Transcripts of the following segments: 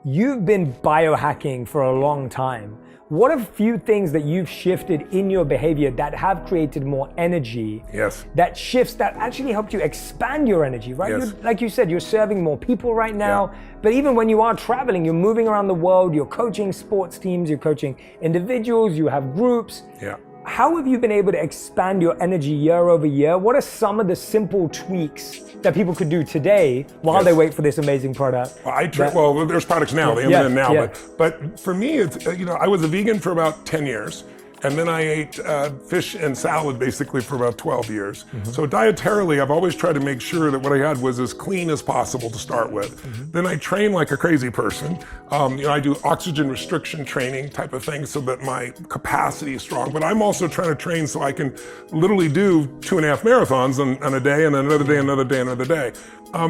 You've been biohacking for a long time. What are a few things that you've shifted in your behavior that have created more energy? Yes. That shifts that actually helped you expand your energy, right? Yes. Like you said, you're serving more people right now. Yeah. But even when you are traveling, you're moving around the world, you're coaching sports teams, you're coaching individuals, you have groups. Yeah. How have you been able to expand your energy year over year? What are some of the simple tweaks that people could do today while they wait for this amazing product? Well, there's products now, they have them now. Yeah. But for me, it's, I was a vegan for about 10 years. And then I ate fish and salad basically for about 12 years. Mm-hmm. So dietarily, I've always tried to make sure that what I had was as clean as possible to start with. Mm-hmm. Then I train like a crazy person. I do oxygen restriction training type of thing so that my capacity is strong. But I'm also trying to train so I can literally do 2.5 marathons on a day, and another day, another day, another day.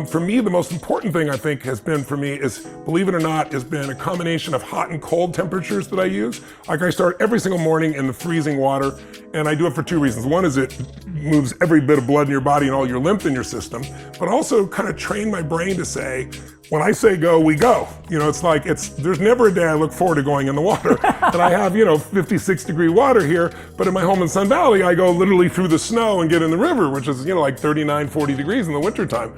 For me, the most important thing I think has been for me is, believe it or not, has been a combination of hot and cold temperatures that I use. Like I start every single morning in the freezing water, and I do it for two reasons. One is it moves every bit of blood in your body and all your lymph in your system, but also kind of train my brain to say, when I say go, we go. There's never a day I look forward to going in the water. And I have, 56 degree water here, but in my home in Sun Valley, I go literally through the snow and get in the river, which is, like 39, 40 degrees in the wintertime.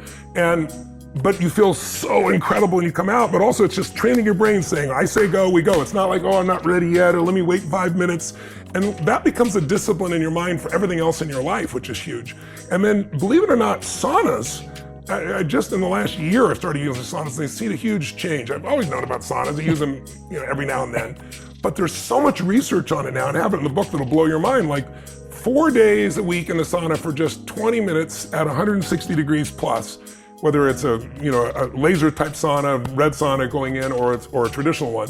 But you feel so incredible when you come out, but also it's just training your brain saying, I say go, we go. It's not like, oh, I'm not ready yet, or let me wait 5 minutes. And that becomes a discipline in your mind for everything else in your life, which is huge. And then, believe it or not, saunas, I just in the last year I've started using saunas, and I see a huge change. I've always known about saunas, I use them every now and then. But there's so much research on it now, and I have it in the book that'll blow your mind, like 4 days a week in the sauna for just 20 minutes at 160 degrees plus. Whether it's a laser type sauna, red sauna going in, or a traditional one,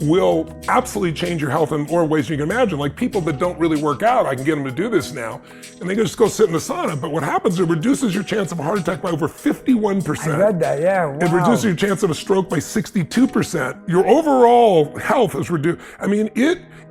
will absolutely change your health in more ways than you can imagine. Like people that don't really work out, I can get them to do this now, and they can just go sit in the sauna. But what happens, it reduces your chance of a heart attack by over 51%. I read that, yeah, wow. It reduces your chance of a stroke by 62%. Your overall health is reduced. And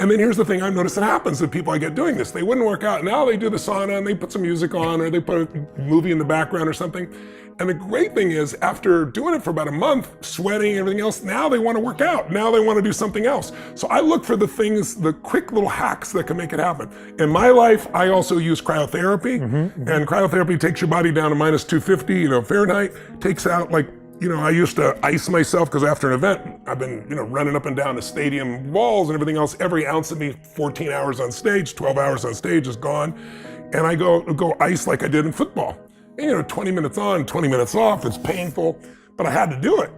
then here's the thing I've noticed that happens to people I get doing this. They wouldn't work out. Now they do the sauna and they put some music on, or they put a movie in the background or something. And the great thing is, after doing it for about a month, sweating and everything else, now they want to work out. Now they want to do something else. So I look for the things, the quick little hacks that can make it happen. In my life, I also use cryotherapy, and cryotherapy takes your body down to minus 250, Fahrenheit, takes out I used to ice myself because after an event, I've been, running up and down the stadium walls and everything else. Every ounce of me, 14 hours on stage, 12 hours on stage is gone. And I go ice like I did in football. And, 20 minutes on, 20 minutes off, it's painful, but I had to do it.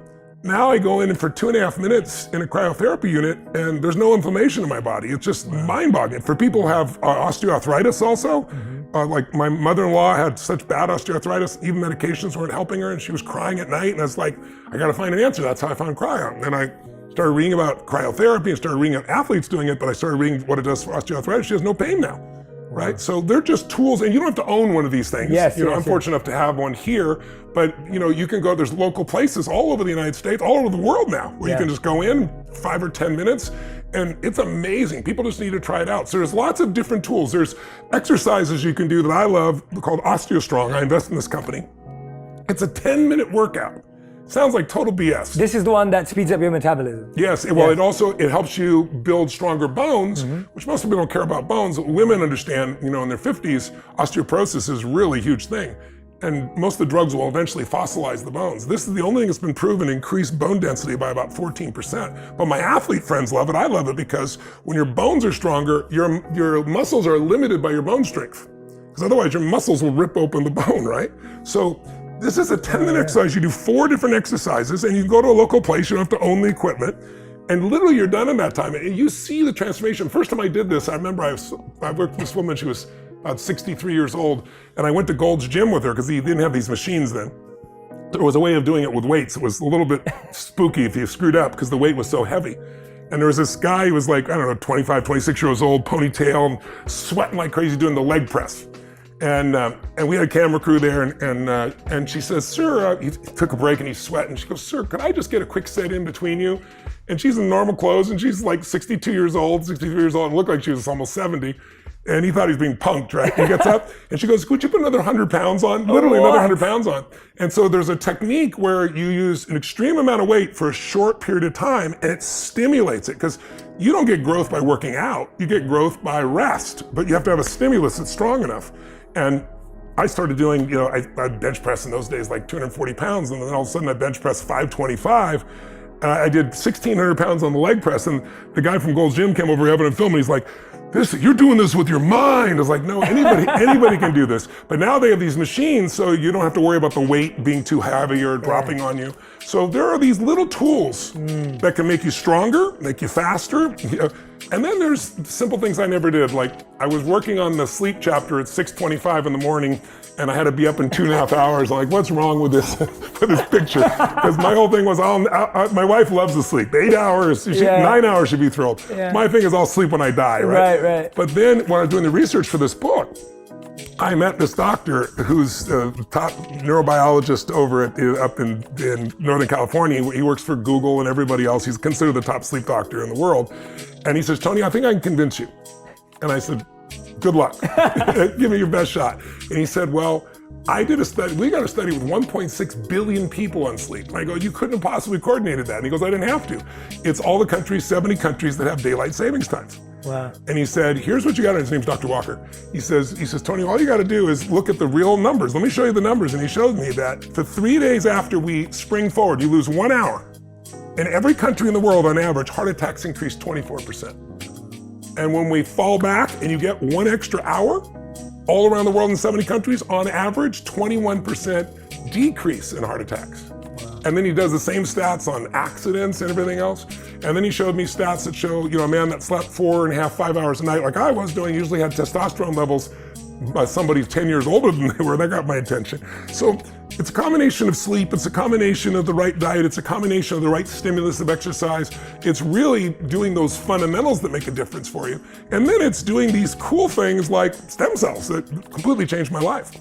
Now I go in for 2.5 minutes in a cryotherapy unit, and there's no inflammation in my body. It's just mind-boggling. For people who have osteoarthritis also, like my mother-in-law had such bad osteoarthritis, even medications weren't helping her, and she was crying at night, and I was like, I gotta find an answer. That's how I found cryo. And I started reading about cryotherapy and started reading about athletes doing it, but I started reading what it does for osteoarthritis. She has no pain now. Right? So they're just tools, and you don't have to own one of these things. I'm fortunate enough to have one here, but you can go, there's local places all over the United States, all over the world now, where you can just go in 5 or 10 minutes, and it's amazing. People just need to try it out. So there's lots of different tools. There's exercises you can do that I love called OsteoStrong. I invest in this company. It's a 10-minute workout. Sounds like total BS. This is the one that speeds up your metabolism. Yes, well, it helps you build stronger bones, which most people don't care about bones. Women understand, in their 50s, osteoporosis is a really huge thing. And most of the drugs will eventually fossilize the bones. This is the only thing that's been proven to increase bone density by about 14%. But my athlete friends love it. I love it because when your bones are stronger, your muscles are limited by your bone strength. Because otherwise your muscles will rip open the bone, right? So this is a 10-minute exercise. You do 4 different exercises, and you can go to a local place. You don't have to own the equipment. And literally you're done in that time. And you see the transformation. First time I did this, I remember I worked with this woman, she was about 63 years old, and I went to Gold's Gym with her because he didn't have these machines then. There was a way of doing it with weights. It was a little bit spooky if you screwed up because the weight was so heavy. And there was this guy who was like, 25, 26 years old, ponytail, and sweating like crazy doing the leg press. And we had a camera crew there, and she says, sir, he took a break and he's sweating. She goes, sir, could I just get a quick set in between you? And she's in normal clothes, and she's like 62 years old, 63 years old, and looked like she was almost 70. And he thought he was being punked, right? He gets up and she goes, could you put another 100 pounds on? Literally another 100 pounds on. And so there's a technique where you use an extreme amount of weight for a short period of time and it stimulates it, because you don't get growth by working out, you get growth by rest, but you have to have a stimulus that's strong enough. And I started doing, I bench press in those days like 240 pounds, and then all of a sudden I bench press 525. I did 1,600 pounds on the leg press, and the guy from Gold's Gym came over having a film, and he's like, you're doing this with your mind. I was like, no, anybody can do this. But now they have these machines, so you don't have to worry about the weight being too heavy or dropping on you. So there are these little tools that can make you stronger, make you faster. And then there's simple things I never did. Like I was working on the sleep chapter at 6:25 in the morning, and I had to be up in 2.5 hours. I'm like, what's wrong with this picture? Because my whole thing was, my wife loves to sleep. 8 hours, 9 hours she'd be thrilled. Yeah. My thing is I'll sleep when I die, right? Right. But then when I was doing the research for this book, I met this doctor who's the top neurobiologist over up in Northern California. He works for Google and everybody else. He's considered the top sleep doctor in the world. And he says, Tony, I think I can convince you. And I said, good luck. Give me your best shot. And he said, well, I did a study. We got a study with 1.6 billion people on sleep. And I go, you couldn't have possibly coordinated that. And he goes, I didn't have to. It's all the countries, 70 countries that have daylight savings times. Wow. And he said, here's what you got to do. His name's Dr. Walker. He says, Tony, all you got to do is look at the real numbers. Let me show you the numbers. And he showed me that for 3 days after we spring forward, you lose 1 hour. In every country in the world, on average, heart attacks increase 24%. And when we fall back and you get 1 extra hour, all around the world in 70 countries, on average, 21% decrease in heart attacks. Wow. And then he does the same stats on accidents and everything else. And then he showed me stats that show, a man that slept 4.5, 5 hours a night, like I was doing, usually had testosterone levels by somebody 10 years older than they were. That got my attention. So it's a combination of sleep, it's a combination of the right diet, it's a combination of the right stimulus of exercise. It's really doing those fundamentals that make a difference for you. And then it's doing these cool things like stem cells that completely changed my life.